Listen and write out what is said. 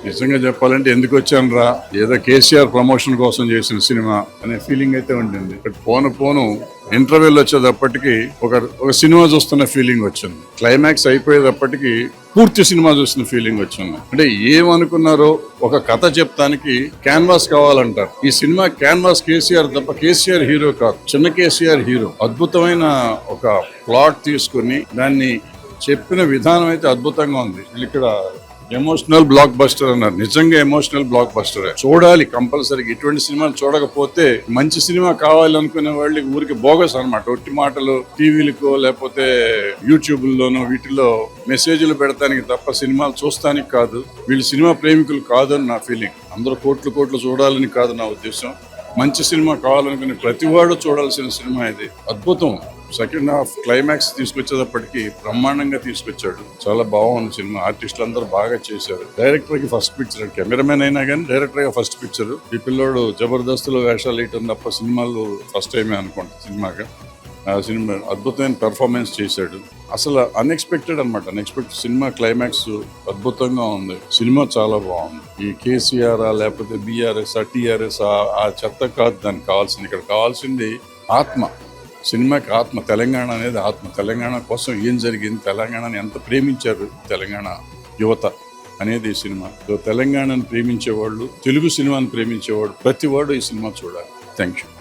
నిజంగా చెప్పాలంటే ఎందుకు వచ్చాను రా, ఏదో కేసీఆర్ ప్రమోషన్ కోసం చేసిన సినిమా అనే ఫీలింగ్ అయితే ఉండింది. బట్ పోను ఇంటర్వెల్ వచ్చేటప్పటికి ఒక సినిమా చూస్తున్న ఫీలింగ్ వచ్చింది. క్లైమాక్స్ అయిపోయేటప్పటికి పూర్తి సినిమా చూసిన ఫీలింగ్ వచ్చింది. అంటే ఏమనుకున్నారో ఒక కథ చెప్తానికి క్యాన్వాస్ కావాలంటారు. ఈ సినిమా క్యాన్వాస్ కేసీఆర్ తప్ప కేసీఆర్ హీరో కాదు, చిన్న కేసీఆర్ హీరో. అద్భుతమైన ఒక ప్లాట్ తీసుకుని దాన్ని చెప్పిన విధానం అయితే అద్భుతంగా ఉంది. ఇక్కడ ఎమోషనల్ బ్లాక్ బస్టర్ అన్నారు. నిజంగా ఎమోషనల్ బ్లాక్ బస్టర్ చూడాలి కంపల్సరీగా. ఇటువంటి సినిమాలు చూడకపోతే మంచి సినిమా కావాలనుకునే వాళ్ళకి ఊరికి బోగస్ అనమాట. ఒట్టి మాటలు టీవీలకో లేకపోతే యూట్యూబ్ లోనో వీటిలో మెసేజ్లు పెడతానికి తప్ప సినిమాలు చూస్తానికి కాదు. వీళ్ళు సినిమా ప్రేమికులు కాదు అని నా ఫీలింగ్. అందరూ కోట్లు చూడాలని కాదు నా ఉద్దేశం. మంచి సినిమా కావాలనుకునే ప్రతివాడు చూడాల్సిన సినిమా ఇది. అద్భుతం. సెకండ్ హాఫ్ క్లైమాక్స్ తీసుకొచ్చేటప్పటికి బ్రహ్మాండంగా తీసుకొచ్చాడు. చాలా బాగుంది సినిమా. ఆర్టిస్టులు అందరూ బాగా చేశారు. డైరెక్టర్ కి ఫస్ట్ పిక్చర్, కెమెరామెన్ అయినా కానీ డైరెక్టర్ గా ఫస్ట్ పిక్చర్. ఈ పిల్లోడు జబర్దస్తులు వేషాలు వేయటం తప్ప సినిమాలు ఫస్ట్ టైమే అనుకుంటా సినిమాగా. ఆ సినిమా అద్భుతమైన పెర్ఫార్మెన్స్ చేశాడు. అసలు అన్ఎక్స్పెక్టెడ్ అనమాట. అన్ఎక్స్పెక్టెడ్ సినిమా క్లైమాక్స్ అద్భుతంగా ఉంది. సినిమా చాలా బాగుంది. ఈ కేసీఆర్ లేకపోతే బీఆర్ఎస్ టీఆర్ఎస్ ఆ చెత్త కాదు దానికి కావాల్సింది. ఇక్కడ కావాల్సింది ఆత్మ. సినిమాకి ఆత్మ. తెలంగాణ అనేది ఆత్మ. తెలంగాణ కోసం ఏం జరిగింది, తెలంగాణని ఎంత ప్రేమించారు తెలంగాణ యువత అనేది ఈ సినిమా. తెలంగాణను ప్రేమించేవాళ్ళు, తెలుగు సినిమాని ప్రేమించేవాడు ప్రతివాడు ఈ సినిమా చూడాలి. Thank you.